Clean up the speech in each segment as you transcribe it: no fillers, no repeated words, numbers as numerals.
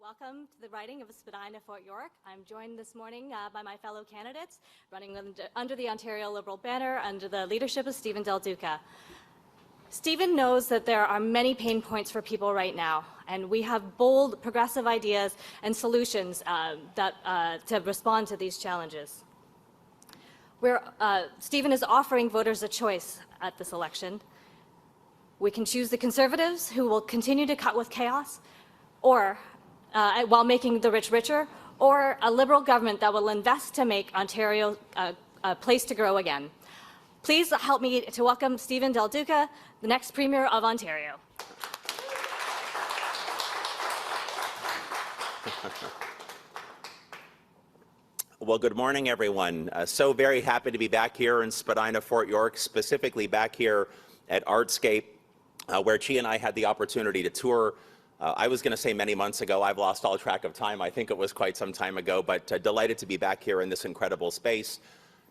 Welcome to the riding of Spadina, Fort York. I'm joined this morning by my fellow candidates running under the Ontario Liberal banner under the leadership of Stephen Del Duca. Stephen knows that there are many pain points for people right now, and we have bold, progressive ideas and solutions to respond to these challenges. Stephen is offering voters a choice at this election. We can choose the Conservatives, who will continue to cut with chaos, or while making the rich richer, or a Liberal government that will invest to make Ontario a place to grow again. Please help me to welcome Stephen Del Duca, the next Premier of Ontario. Well, good morning, everyone. So very happy to be back here in Spadina, Fort York, specifically back here at Artscape, where Chi and I had the opportunity to tour. I was going to say many months ago. I've lost all track of time. I think it was quite some time ago, but delighted to be back here in this incredible space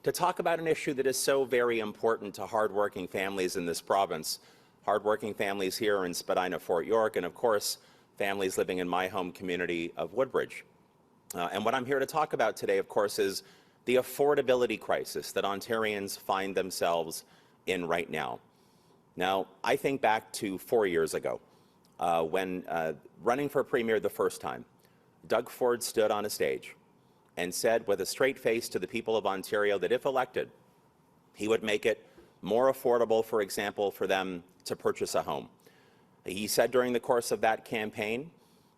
to talk about an issue that is so very important to hardworking families in this province, hardworking families here in Spadina, Fort York, and of course, families living in my home community of Woodbridge. And what I'm here to talk about today, of course, is the affordability crisis that Ontarians find themselves in right now. Now, I think back to 4 years ago, when running for Premier the first time, Doug Ford stood on a stage and said with a straight face to the people of Ontario that if elected, he would make it more affordable, for example, for them to purchase a home. He said during the course of that campaign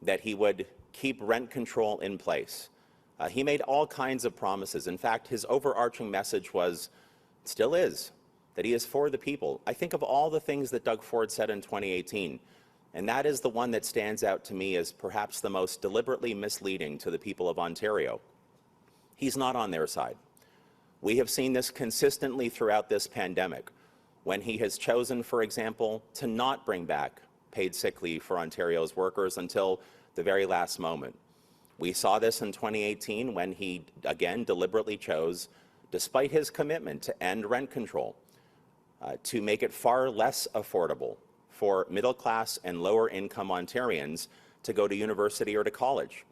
that he would keep rent control in place. He made all kinds of promises. In fact, his overarching message was, still is, that he is for the people. I think of all the things that Doug Ford said in 2018, and that is the one that stands out to me as perhaps the most deliberately misleading to the people of Ontario. He's not on their side. We have seen this consistently throughout this pandemic, when he has chosen, for example, to not bring back paid sick leave for Ontario's workers until the very last moment. We saw this in 2018 when he, again, deliberately chose, despite his commitment to end rent control, to make it far less affordable for middle-class and lower-income Ontarians to go to university or to college.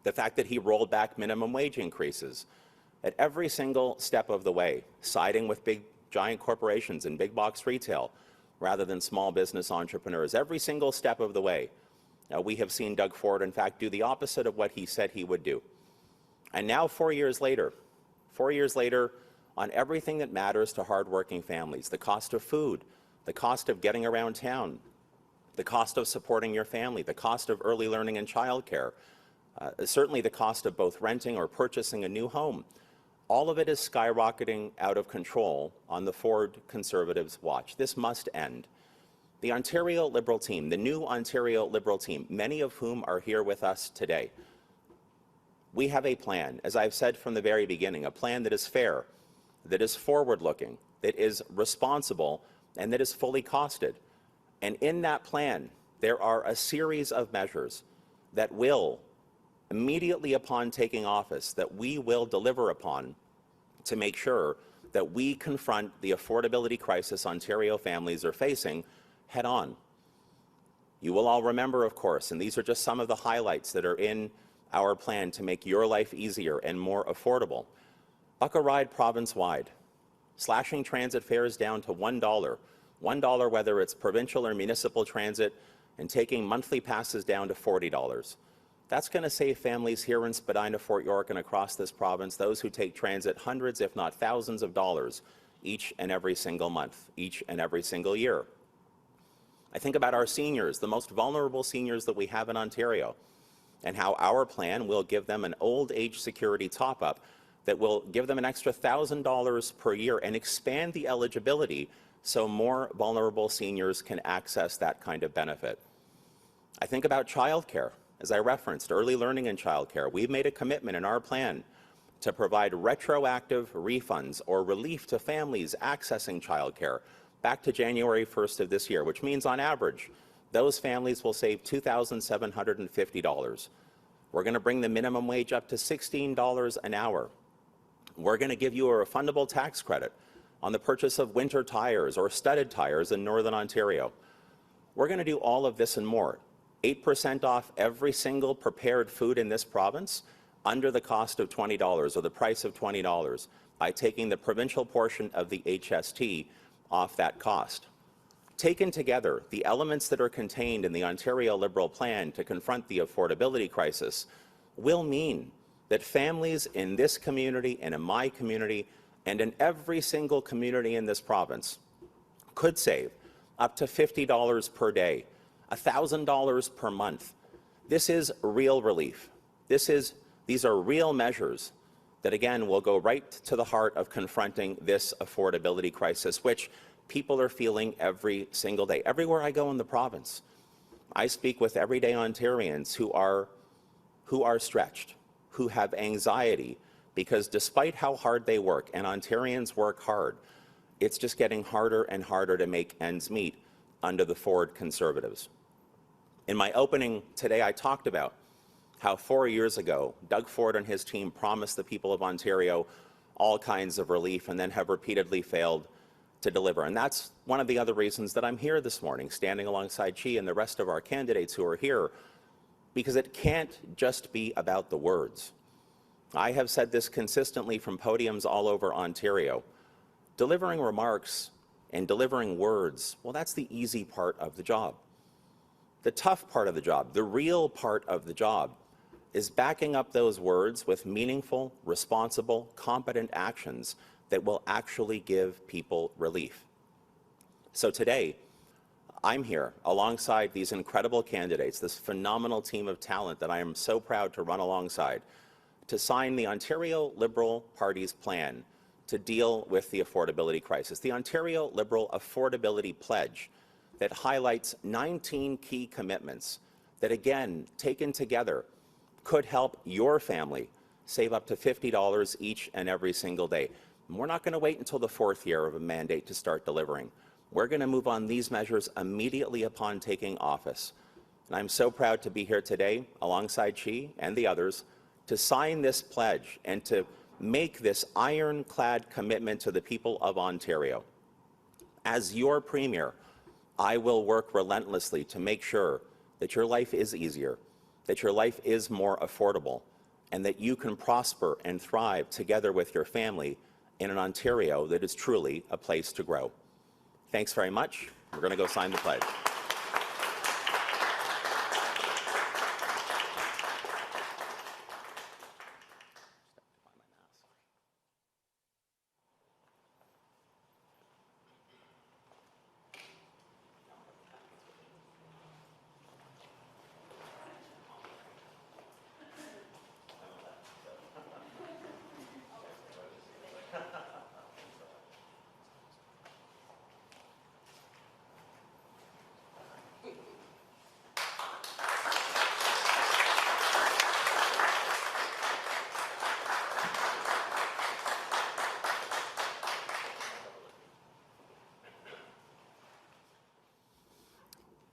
The fact that he rolled back minimum wage increases at every single step of the way, siding with big, giant corporations and big-box retail rather than small business entrepreneurs, every single step of the way. We have seen Doug Ford, in fact, do the opposite of what he said he would do. And now, 4 years later, on everything that matters to hardworking families, the cost of food, the cost of getting around town, the cost of supporting your family, the cost of early learning and childcare, certainly the cost of both renting or purchasing a new home. All of it is skyrocketing out of control on the Ford Conservatives' watch. This must end. The Ontario Liberal team, the new Ontario Liberal team, many of whom are here with us today, we have a plan, as I've said from the very beginning, a plan that is fair, that is forward-looking, that is responsible, and that is fully costed. And in that plan, there are a series of measures that will, immediately upon taking office, that we will deliver upon to make sure that we confront the affordability crisis Ontario families are facing head on. You will all remember, of course, and these are just some of the highlights that are in our plan to make your life easier and more affordable. Buck a ride province-wide, slashing transit fares down to $1, $1 whether it's provincial or municipal transit, and taking monthly passes down to $40. That's going to save families here in Spadina, Fort York, and across this province, those who take transit, hundreds, if not thousands of dollars each and every single month, each and every single year. I think about our seniors, the most vulnerable seniors that we have in Ontario, and how our plan will give them an old age security top-up that will give them an extra $1,000 per year and expand the eligibility so more vulnerable seniors can access that kind of benefit. I think about childcare. As I referenced, early learning and childcare. We've made a commitment in our plan to provide retroactive refunds or relief to families accessing childcare back to January 1st of this year, which means on average, those families will save $2,750. We're going to bring the minimum wage up to $16 an hour. We're going to give you a refundable tax credit on the purchase of winter tires or studded tires in Northern Ontario. We're going to do all of this and more. 8% off every single prepared food in this province under the cost of $20 or the price of $20 by taking the provincial portion of the HST off that cost. Taken together, the elements that are contained in the Ontario Liberal plan to confront the affordability crisis will mean that families in this community and in my community and in every single community in this province could save up to $50 per day, $1,000 per month. This is real relief. These are real measures that, again, will go right to the heart of confronting this affordability crisis, which people are feeling every single day. Everywhere I go in the province, I speak with everyday Ontarians who are stretched, who have anxiety, because despite how hard they work, and Ontarians work hard, it's just getting harder and harder to make ends meet under the Ford Conservatives. In my opening today, I talked about how 4 years ago, Doug Ford and his team promised the people of Ontario all kinds of relief and then have repeatedly failed to deliver. And that's one of the other reasons that I'm here this morning, standing alongside Chi and the rest of our candidates who are here, because it can't just be about the words. I have said this consistently from podiums all over Ontario. Delivering remarks and delivering words, well, that's the easy part of the job. The tough part of the job, the real part of the job, is backing up those words with meaningful, responsible, competent actions that will actually give people relief. So today, I'm here alongside these incredible candidates, this phenomenal team of talent that I am so proud to run alongside, to sign the Ontario Liberal Party's plan to deal with the affordability crisis, the Ontario Liberal Affordability Pledge that highlights 19 key commitments that, again, taken together, could help your family save up to $50 each and every single day. And we're not going to wait until the 4th year of a mandate to start delivering. We're going to move on these measures immediately upon taking office. And I'm so proud to be here today alongside Chi and the others to sign this pledge and to make this ironclad commitment to the people of Ontario. As your Premier, I will work relentlessly to make sure that your life is easier, that your life is more affordable, and that you can prosper and thrive together with your family in an Ontario that is truly a place to grow. Thanks very much. We're going to go sign the pledge.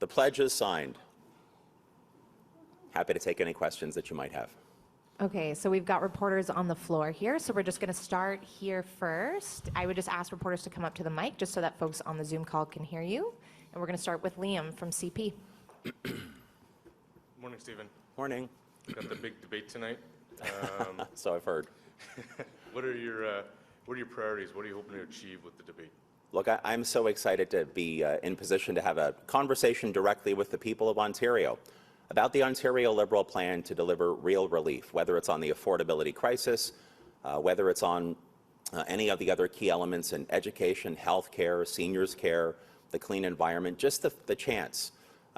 The pledge is signed. Happy to take any questions that you might have. Okay, so we've got reporters on the floor here, so we're just going to start here first. I would just ask reporters to come up to the mic just so that folks on the Zoom call can hear you. And we're going to start with Liam from CP. Morning, Stephen. Morning. Got the big debate tonight. So I've heard. What are your priorities? What are you hoping to achieve with the debate? Look, I'm so excited to be in position to have a conversation directly with the people of Ontario about the Ontario Liberal plan to deliver real relief, whether it's on the affordability crisis, whether it's on any of the other key elements in education, healthcare, seniors care, the clean environment, just the chance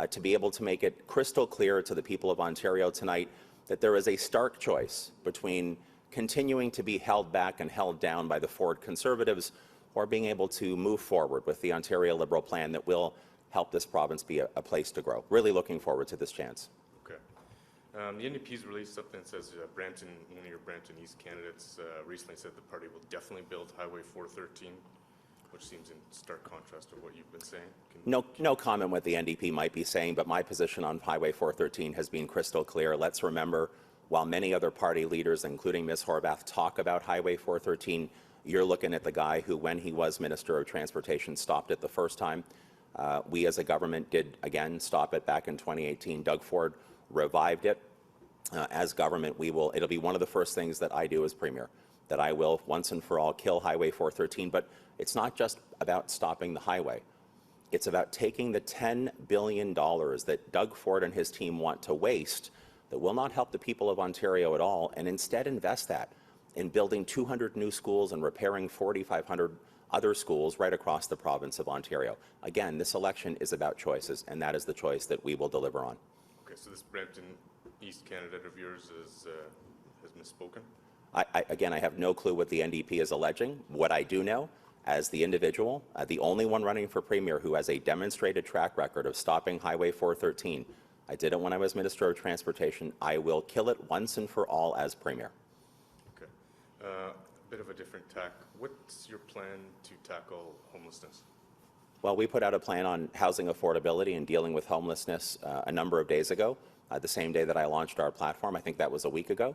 to be able to make it crystal clear to the people of Ontario tonight that there is a stark choice between continuing to be held back and held down by the Ford Conservatives or being able to move forward with the Ontario Liberal plan that will help this province be a place to grow. Really looking forward to this chance. Okay. The NDP's released something that says Brampton, one of your Brampton East candidates recently said the party will definitely build Highway 413, which seems in stark contrast to what you've been saying. No comment what the NDP might be saying, but my position on Highway 413 has been crystal clear. Let's remember, while many other party leaders, including Ms. Horvath, talk about Highway 413, you're looking at the guy who, when he was Minister of Transportation, stopped it the first time. We as a government did, again, stop it back in 2018. Doug Ford revived it. As government, it'll be one of the first things that I do as Premier, that I will once and for all kill Highway 413. But it's not just about stopping the highway. It's about taking the $10 billion that Doug Ford and his team want to waste that will not help the people of Ontario at all, and instead invest that in building 200 new schools and repairing 4,500 other schools right across the province of Ontario. Again, this election is about choices, and that is the choice that we will deliver on. Okay, so this Brampton East candidate of yours has misspoken? Again, I have no clue what the NDP is alleging. What I do know, as the individual, the only one running for Premier who has a demonstrated track record of stopping Highway 413, I did it when I was Minister of Transportation. I will kill it once and for all as Premier. Okay. A bit of a different tack. What's your plan to tackle homelessness? Well, we put out a plan on housing affordability and dealing with homelessness a number of days ago, the same day that I launched our platform. I think that was a week ago.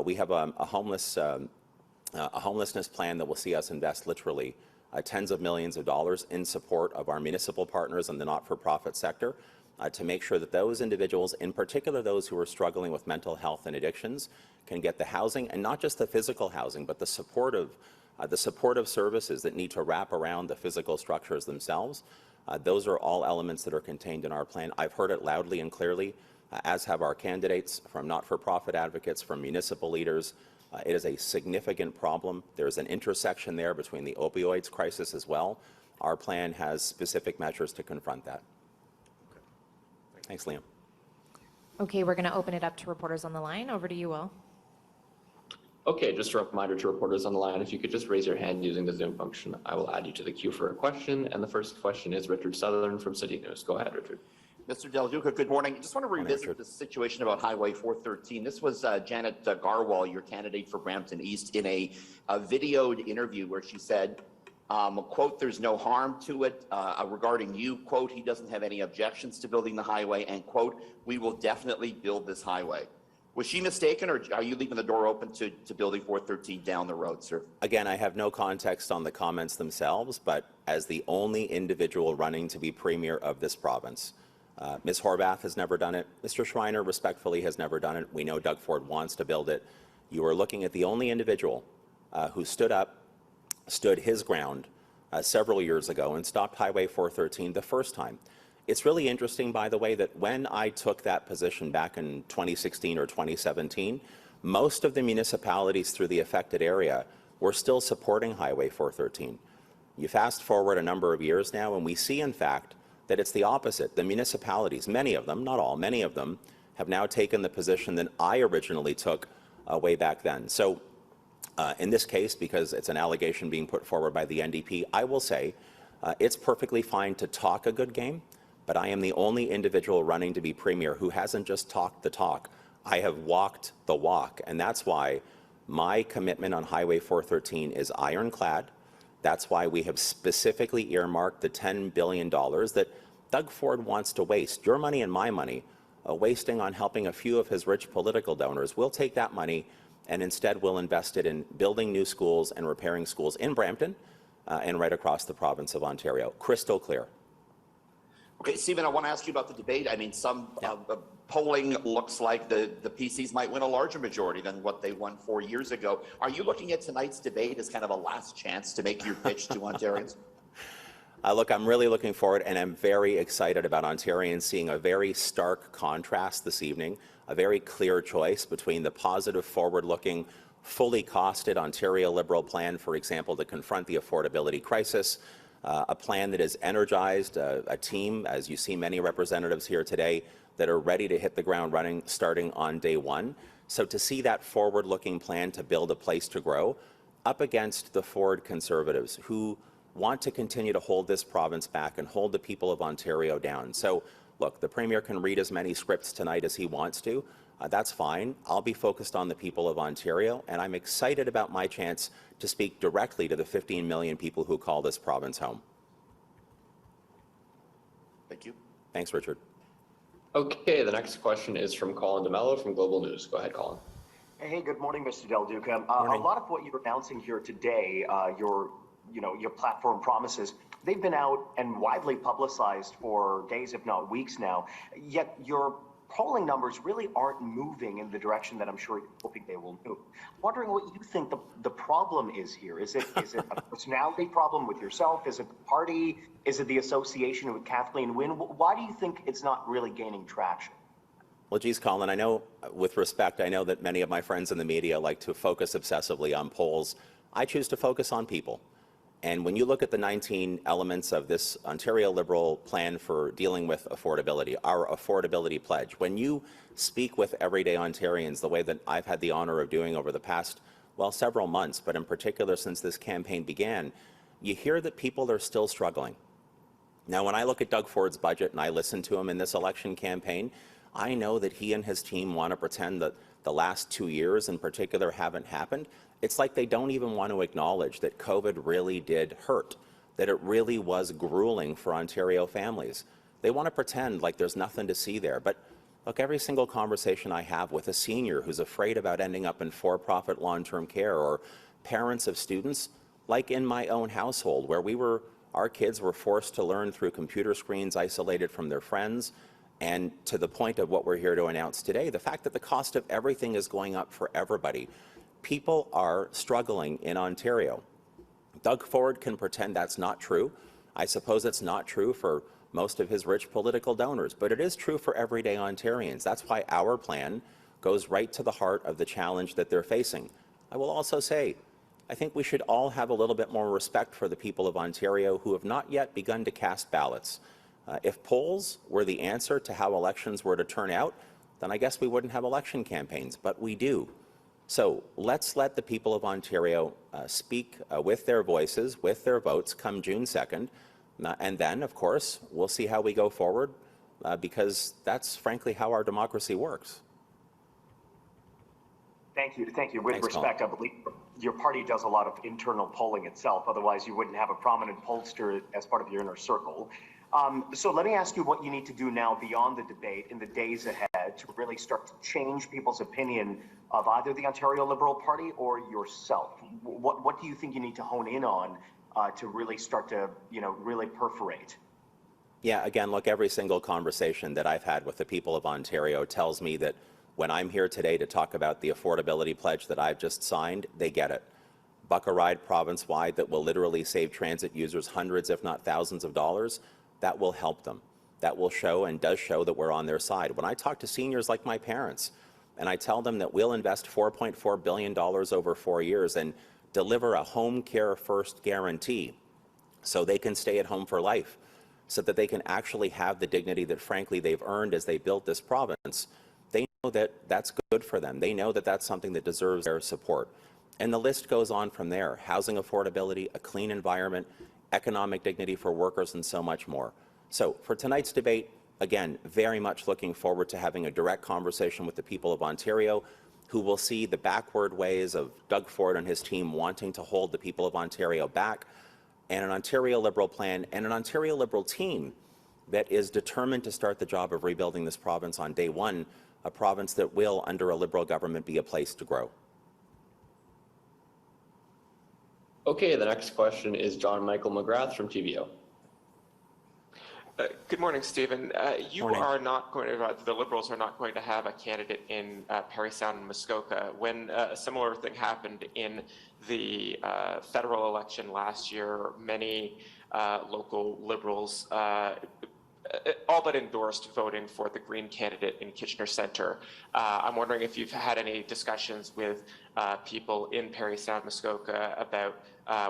We have a homelessness plan that will see us invest literally tens of millions of dollars in support of our municipal partners in the not-for-profit sector to make sure that those individuals, in particular those who are struggling with mental health and addictions, can get the housing, and not just the physical housing, but the supportive services that need to wrap around the physical structures themselves. Those are all elements that are contained in our plan. I've heard it loudly and clearly, as have our candidates, from not-for-profit advocates, from municipal leaders. It is a significant problem. There's an intersection there between the opioids crisis as well. Our plan has specific measures to confront that. Okay. Thanks, Liam. Okay, we're going to open it up to reporters on the line. Over to you, Will. Okay, just a reminder to reporters on the line, if you could just raise your hand using the Zoom function, I will add you to the queue for a question. And the first question is Richard Sutherland from City News. Go ahead, Richard. Mr. Del Duca, good morning. I just want to revisit the situation about Highway 413. This was Janet Garwal, your candidate for Brampton East, in a videoed interview where she said, quote, there's no harm to it. Regarding you, quote, he doesn't have any objections to building the highway, and quote, we will definitely build this highway. Was she mistaken, or are you leaving the door open to building 413 down the road, sir? Again, I have no context on the comments themselves, but as the only individual running to be Premier of this province, Ms. Horvath has never done it. Mr. Schreiner respectfully has never done it. We know Doug Ford wants to build it. You are looking at the only individual who stood his ground several years ago and stopped Highway 413 the first time. It's really interesting, by the way, that when I took that position back in 2016 or 2017, most of the municipalities through the affected area were still supporting Highway 413. You fast forward a number of years now, and we see, in fact, that it's the opposite. The municipalities, many of them, not all, many of them, have now taken the position that I originally took way back then. So in this case, because it's an allegation being put forward by the NDP, I will say it's perfectly fine to talk a good game, but I am the only individual running to be Premier who hasn't just talked the talk. I have walked the walk, and that's why my commitment on Highway 413 is ironclad. That's why we have specifically earmarked the $10 billion that Doug Ford wants to waste, your money and my money, wasting on helping a few of his rich political donors. We'll take that money and instead we'll invest it in building new schools and repairing schools in Brampton and right across the province of Ontario. Crystal clear. Okay, Stephen, I want to ask you about the debate. I mean, some polling looks like the PCs might win a larger majority than what they won 4 years ago. Are you looking at tonight's debate as kind of a last chance to make your pitch to Ontarians? Look, I'm really looking forward, and I'm very excited about Ontarians seeing a very stark contrast this evening, a very clear choice between the positive, forward-looking, fully costed Ontario Liberal plan, for example, to confront the affordability crisis, a plan that is energized, a team, as you see many representatives here today, that are ready to hit the ground running starting on day one. So to see that forward-looking plan to build a place to grow up against the Ford Conservatives who want to continue to hold this province back and hold the people of Ontario down. So look, the Premier can read as many scripts tonight as he wants to. That's fine. I'll be focused on the people of Ontario, and I'm excited about my chance to speak directly to the 15 million people who call this province home. Thank you. Thanks, Richard. Okay, the next question is from Colin DeMello from Global News. Go ahead, Colin. Hey, good morning, Mr. Del Duca. Morning. A lot of what you're announcing here today, your platform promises, They've been out and widely publicized for days, if not weeks now, yet your polling numbers really aren't moving in the direction that I'm sure you're hoping they will move. Wondering what you think the problem is here. Is it a personality problem with yourself? Is it the party? Is it the association with Chi Nguyen? Why do you think it's not really gaining traction? Well, geez, Colin, I know, with respect, I know that many of my friends in the media like to focus obsessively on polls. I choose to focus on people. And when you look at the 19 elements of this Ontario Liberal plan for dealing with affordability, our Affordability Pledge, when you speak with everyday Ontarians the way that I've had the honor of doing over the past, well, several months, but in particular since this campaign began, you hear that people are still struggling. Now, when I look at Doug Ford's budget and I listen to him in this election campaign, I know that he and his team want to pretend that the last 2 years in particular haven't happened. It's like they don't even want to acknowledge that COVID really did hurt, that it really was grueling for Ontario families. They want to pretend like there's nothing to see there. But look, every single conversation I have with a senior who's afraid about ending up in for-profit long-term care, or parents of students, like in my own household, where our kids were forced to learn through computer screens, isolated from their friends, and to the point of what we're here to announce today, the fact that the cost of everything is going up for everybody. People are struggling in Ontario. Doug Ford can pretend that's not true. I suppose it's not true for most of his rich political donors, but it is true for everyday Ontarians. That's why our plan goes right to the heart of the challenge that they're facing. I will also say, I think we should all have a little bit more respect for the people of Ontario who have not yet begun to cast ballots. If polls were the answer to how elections were to turn out, then I guess we wouldn't have election campaigns, but we do. So let's let the people of Ontario speak with their voices, with their votes, come June 2nd. And then, of course, we'll see how we go forward, because that's frankly how our democracy works. Thank you. Thank you. With Thanks, respect, Colin. I believe your party does a lot of internal polling itself. Otherwise, you wouldn't have a prominent pollster as part of your inner circle. So let me ask you what you need to do now beyond the debate in the days ahead to really start to change people's opinion of either the Ontario Liberal Party or yourself. What do you think you need to hone in on to really start to, really perforate? Yeah, again, look, every single conversation that I've had with the people of Ontario tells me that when I'm here today to talk about the Affordability Pledge that I've just signed, they get it. Buck a ride province-wide that will literally save transit users hundreds, if not thousands of dollars, that will help them. That will show and does show that we're on their side. When I talk to seniors like my parents, and I tell them that we'll invest $4.4 billion over 4 years and deliver a home care first guarantee so they can stay at home for life, so that they can actually have the dignity that frankly they've earned as they built this province, they know that that's good for them. They know that that's something that deserves their support. And the list goes on from there. Housing affordability, a clean environment, economic dignity for workers, and so much more. So for tonight's debate, again, very much looking forward to having a direct conversation with the people of Ontario, who will see the backward ways of Doug Ford and his team wanting to hold the people of Ontario back, and an Ontario Liberal plan and an Ontario Liberal team that is determined to start the job of rebuilding this province on day one, a province that will, under a Liberal government, be a place to grow. Okay, the next question is John Michael McGrath from TVO. Good morning, Stephen. You Morning. are not going to, the Liberals are not going to have a candidate in Parry Sound and Muskoka. When a similar thing happened in the federal election last year, many local Liberals all but endorsed voting for the Green candidate in Kitchener Centre. I'm wondering if you've had any discussions with people in Parry Sound, Muskoka about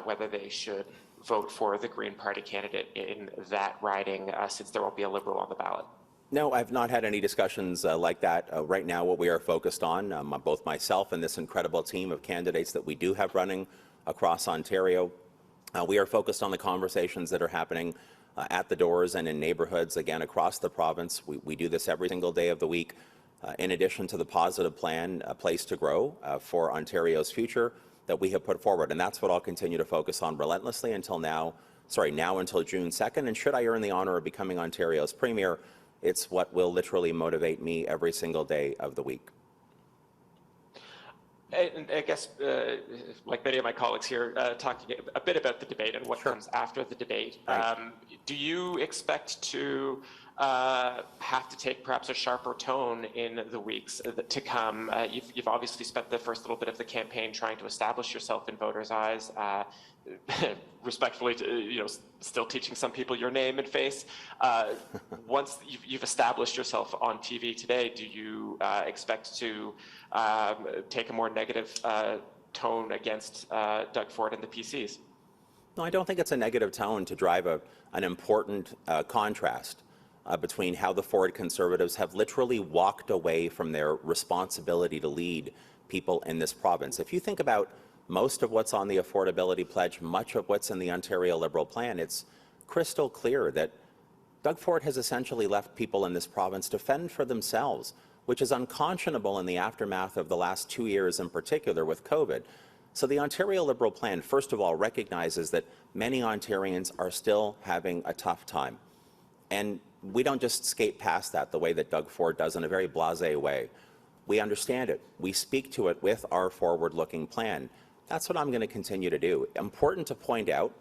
whether they should vote for the Green Party candidate in that riding, since there won't be a Liberal on the ballot. No, I've not had any discussions like that. Right now, what we are focused on, both myself and this incredible team of candidates that we do have running across Ontario, we are focused on the conversations that are happening at the doors and in neighborhoods, again, across the province. We do this every single day of the week. In addition to the positive plan, A Place to Grow for Ontario's future, that we have put forward. And that's what I'll continue to focus on relentlessly until now until June 2nd. And should I earn the honor of becoming Ontario's Premier, it's what will literally motivate me every single day of the week. And I guess, like many of my colleagues here, talking a bit about the debate and what comes after the debate. Right. Do you expect to have to take perhaps a sharper tone in the weeks to come? You've obviously spent the first little bit of the campaign trying to establish yourself in voters' eyes. Respectfully, still teaching some people your name and face. Once you've established yourself on TV today, do you expect to take a more negative tone against Doug Ford and the PCs? No, I don't think it's a negative tone to drive an important contrast between how the Ford Conservatives have literally walked away from their responsibility to lead people in this province. If you think about most of what's on the Affordability Pledge, much of what's in the Ontario Liberal Plan, it's crystal clear that Doug Ford has essentially left people in this province to fend for themselves, which is unconscionable in the aftermath of the last 2 years in particular with COVID. So the Ontario Liberal Plan, first of all, recognizes that many Ontarians are still having a tough time. And we don't just skate past that the way that Doug Ford does in a very blasé way. We understand it. We speak to it with our forward-looking plan. That's what I'm going to continue to do. Important to point out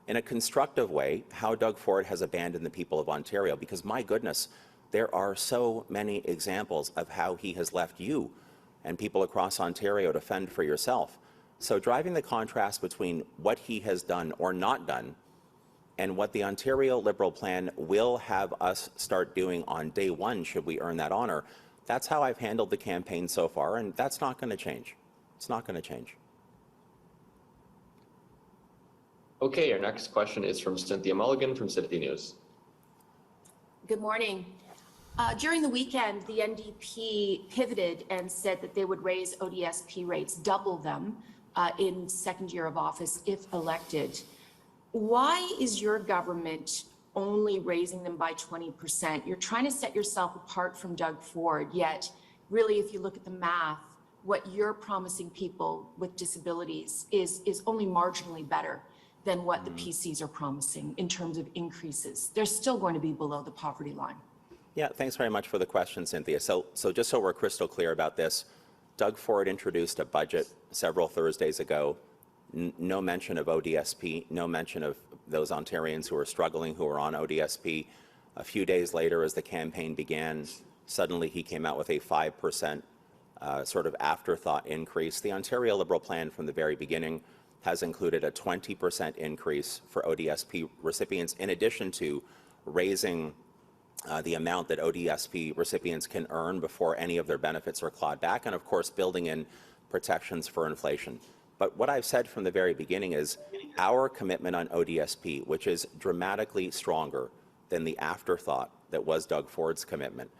in a constructive way how Doug Ford has abandoned the people of Ontario, because my goodness, there are so many examples of how he has left you and people across Ontario to fend for yourself. So driving the contrast between what he has done or not done and what the Ontario Liberal Plan will have us start doing on day one, should we earn that honor, that's how I've handled the campaign so far, and that's not going to change. It's not going to change. Okay, our next question is from Cynthia Mulligan from City News. Good morning. During the weekend, the NDP pivoted and said that they would raise ODSP rates, double them in second year of office if elected. Why is your government only raising them by 20%? You're trying to set yourself apart from Doug Ford, yet really, if you look at the math, what you're promising people with disabilities is only marginally better than what the PCs are promising in terms of increases. They're still going to be below the poverty line. Yeah, thanks very much for the question, Cynthia. So just so we're crystal clear about this, Doug Ford introduced a budget several Thursdays ago. No mention of ODSP, no mention of those Ontarians who are struggling, who are on ODSP. A few days later, as the campaign began, suddenly he came out with a 5% sort of afterthought increase. The Ontario Liberal Plan from the very beginning has included a 20% increase for ODSP recipients, in addition to raising the amount that ODSP recipients can earn before any of their benefits are clawed back, and of course building in protections for inflation. But what I've said from the very beginning is our commitment on ODSP, which is dramatically stronger than the afterthought that was Doug Ford's commitment,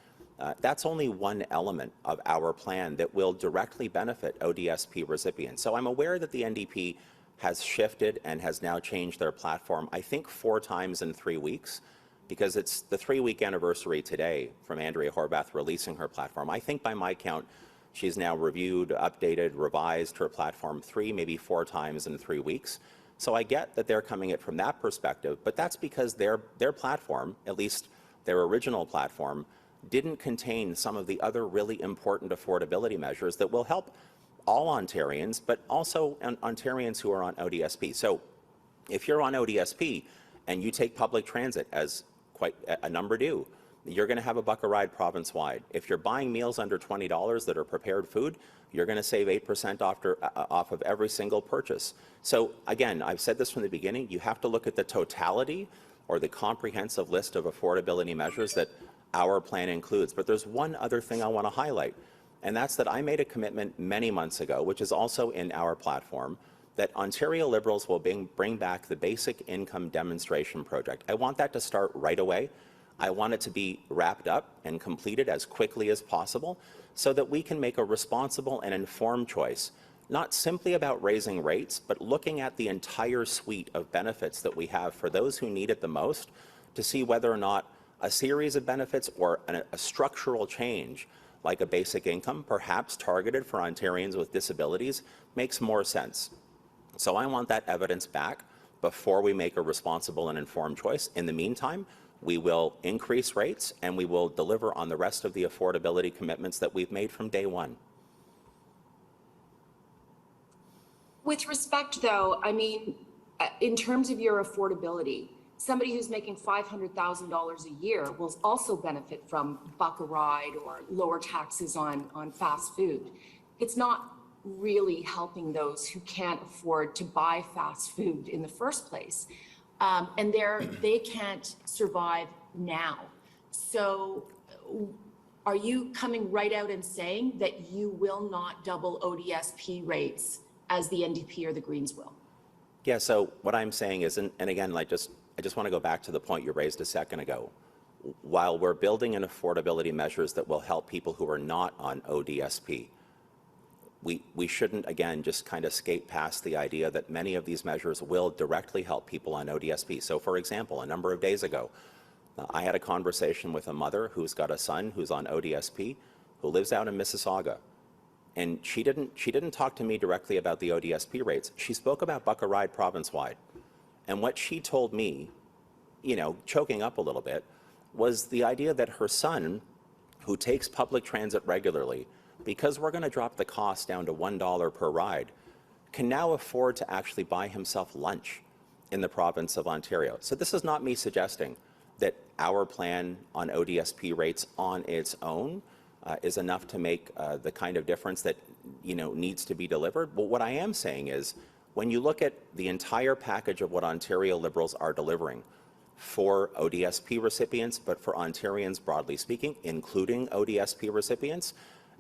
that's only one element of our plan that will directly benefit ODSP recipients. So I'm aware that the NDP has shifted and has now changed their platform, I think 4 times in 3 weeks, because it's the 3-week anniversary today from Andrea Horwath releasing her platform. I think by my count, she's now reviewed, updated, revised her platform 3, maybe 4 times in 3 weeks. So I get that they're coming at it from that perspective, but that's because their platform, at least their original platform, didn't contain some of the other really important affordability measures that will help all Ontarians, but also Ontarians who are on ODSP. So if you're on ODSP and you take public transit, as quite a number do, you're going to have a buck a ride province-wide. If you're buying meals under $20 that are prepared food, you're going to save 8% off of every single purchase. So again, I've said this from the beginning, you have to look at the totality or the comprehensive list of affordability measures that our plan includes. But there's one other thing I want to highlight, and that's that I made a commitment many months ago, which is also in our platform, that Ontario Liberals will bring back the basic income demonstration project. I want that to start right away. I want it to be wrapped up and completed as quickly as possible so that we can make a responsible and informed choice, not simply about raising rates, but looking at the entire suite of benefits that we have for those who need it the most to see whether or not a series of benefits or a structural change like a basic income, perhaps targeted for Ontarians with disabilities, makes more sense. So I want that evidence back before we make a responsible and informed choice. In the meantime, we will increase rates and we will deliver on the rest of the affordability commitments that we've made from day one. With respect, though, I mean, in terms of your affordability, somebody who's making $500,000 a year will also benefit from buck a ride or lower taxes on fast food. It's not really helping those who can't afford to buy fast food in the first place. And they can't survive now. So are you coming right out and saying that you will not double ODSP rates as the NDP or the Greens will? Yeah, so what I'm saying is, and again, I just want to go back to the point you raised a second ago. While we're building in affordability measures that will help people who are not on ODSP, we shouldn't, again, just kind of skate past the idea that many of these measures will directly help people on ODSP. So, for example, a number of days ago, I had a conversation with a mother who's got a son who's on ODSP, who lives out in Mississauga. And she didn't talk to me directly about the ODSP rates. She spoke about buck a ride province-wide. And what she told me, you know, choking up a little bit, was the idea that her son, who takes public transit regularly, because we're going to drop the cost down to $1 per ride, can now afford to actually buy himself lunch in the province of Ontario. So this is not me suggesting that our plan on ODSP rates on its own is enough to make the kind of difference that, you know, needs to be delivered. But what I am saying is, when you look at the entire package of what Ontario Liberals are delivering for ODSP recipients, but for Ontarians broadly speaking, including ODSP recipients,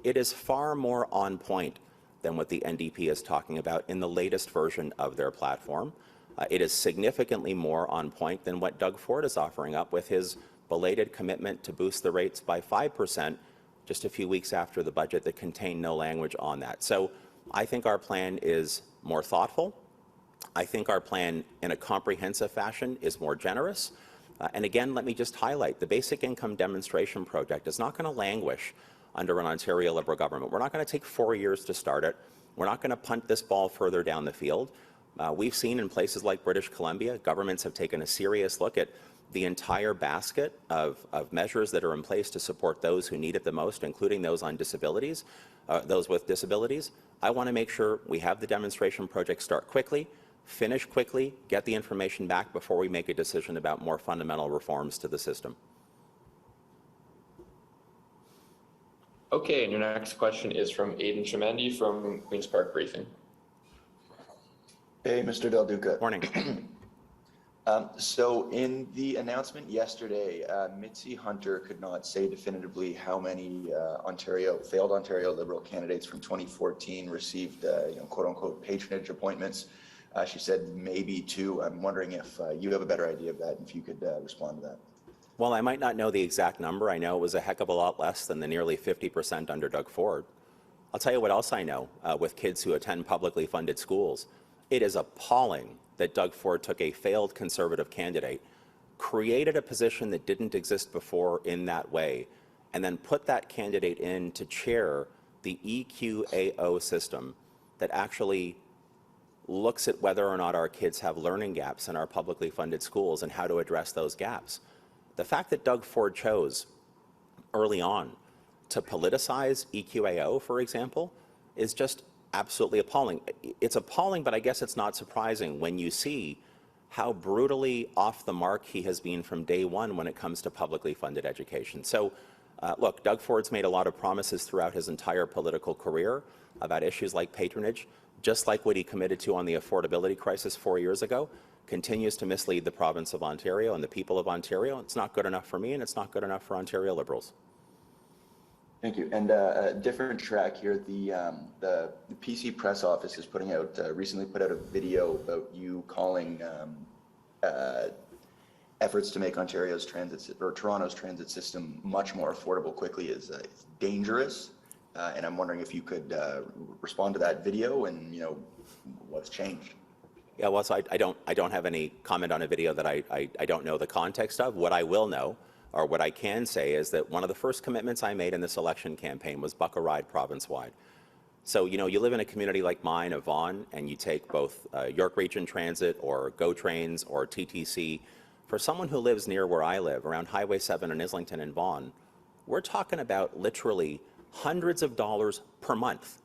it is far more on point than what the NDP is talking about in the latest version of their platform. It is significantly more on point than what Doug Ford is offering up with his belated commitment to boost the rates by 5% just a few weeks after the budget that contained no language on that. So I think our plan is more thoughtful. I think our plan in a comprehensive fashion is more generous. And again, let me just highlight, the Basic Income Demonstration Project is not going to languish under an Ontario Liberal government. We're not going to take 4 years to start it. We're not going to punt this ball further down the field. We've seen in places like British Columbia, governments have taken a serious look at the entire basket of measures that are in place to support those who need it the most, including those on disabilities, those with disabilities. I want to make sure we have the demonstration project start quickly, finish quickly, get the information back before we make a decision about more fundamental reforms to the system. Okay, and your next question is from Aidan Shamandi from Queen's Park Briefing. Hey, Mr. Del Duca. Morning. So in the announcement yesterday, Mitzi Hunter could not say definitively how many failed Ontario Liberal candidates from 2014 received, quote unquote, patronage appointments. She said maybe 2. I'm wondering if you have a better idea of that, and if you could respond to that. Well, I might not know the exact number. I know it was a heck of a lot less than the nearly 50% under Doug Ford. I'll tell you what else I know with kids who attend publicly funded schools. It is appalling that Doug Ford took a failed Conservative candidate, created a position that didn't exist before in that way, and then put that candidate in to chair the EQAO system that actually looks at whether or not our kids have learning gaps in our publicly funded schools and how to address those gaps. The fact that Doug Ford chose early on to politicize EQAO, for example, is just absolutely appalling. It's appalling, but I guess it's not surprising when you see how brutally off the mark he has been from day one when it comes to publicly funded education. So, look, Doug Ford's made a lot of promises throughout his entire political career about issues like patronage, just like what he committed to on the affordability crisis 4 years ago, continues to mislead the province of Ontario and the people of Ontario. It's not good enough for me, and it's not good enough for Ontario Liberals. Thank you. And a different track here, the PC press office is putting out, recently put out a video about you calling efforts to make Ontario's transit, or Toronto's transit system much more affordable quickly is dangerous. And I'm wondering if you could respond to that video and, what's changed. Yeah, well, so I don't have any comment on a video that I don't know the context of. What I will know, or what I can say, is that one of the first commitments I made in this election campaign was buck a ride province-wide. So, you live in a community like mine of Vaughan, and you take both York Region Transit or GO Trains or TTC. For someone who lives near where I live, around Highway 7 in Islington and Vaughan, we're talking about literally hundreds of dollars per month.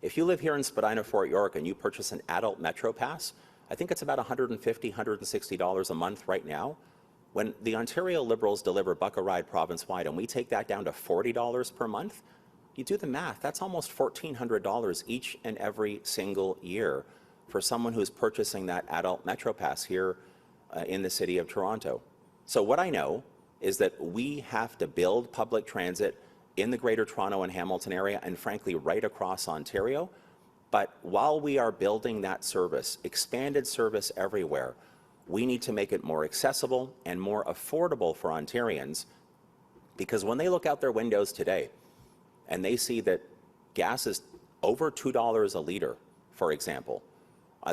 If you live here in Spadina, Fort York, and you purchase an adult Metro Pass, I think it's about $150, $160 a month right now. When the Ontario Liberals deliver Buck a Ride province-wide and we take that down to $40 per month, you do the math, that's almost $1,400 each and every single year for someone who's purchasing that adult Metro Pass here in the city of Toronto. So what I know is that we have to build public transit in the Greater Toronto and Hamilton area, and frankly, right across Ontario. But while we are building that service, expanded service everywhere, we need to make it more accessible and more affordable for Ontarians, because when they look out their windows today and they see that gas is over $2 a liter, for example,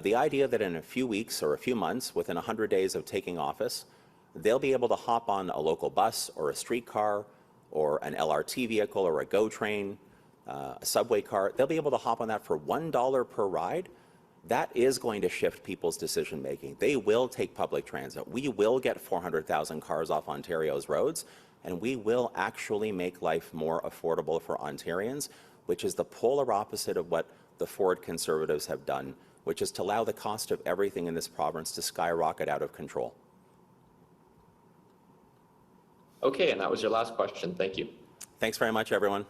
the idea that in a few weeks or a few months, within 100 days of taking office, they'll be able to hop on a local bus or a streetcar or an LRT vehicle or a GO train, a subway car, they'll be able to hop on that for $1 per ride. That is going to shift people's decision making. They will take public transit. We will get 400,000 cars off Ontario's roads, and we will actually make life more affordable for Ontarians, which is the polar opposite of what the Ford Conservatives have done, which is to allow the cost of everything in this province to skyrocket out of control. Okay, and that was your last question. Thank you. Thanks very much, everyone.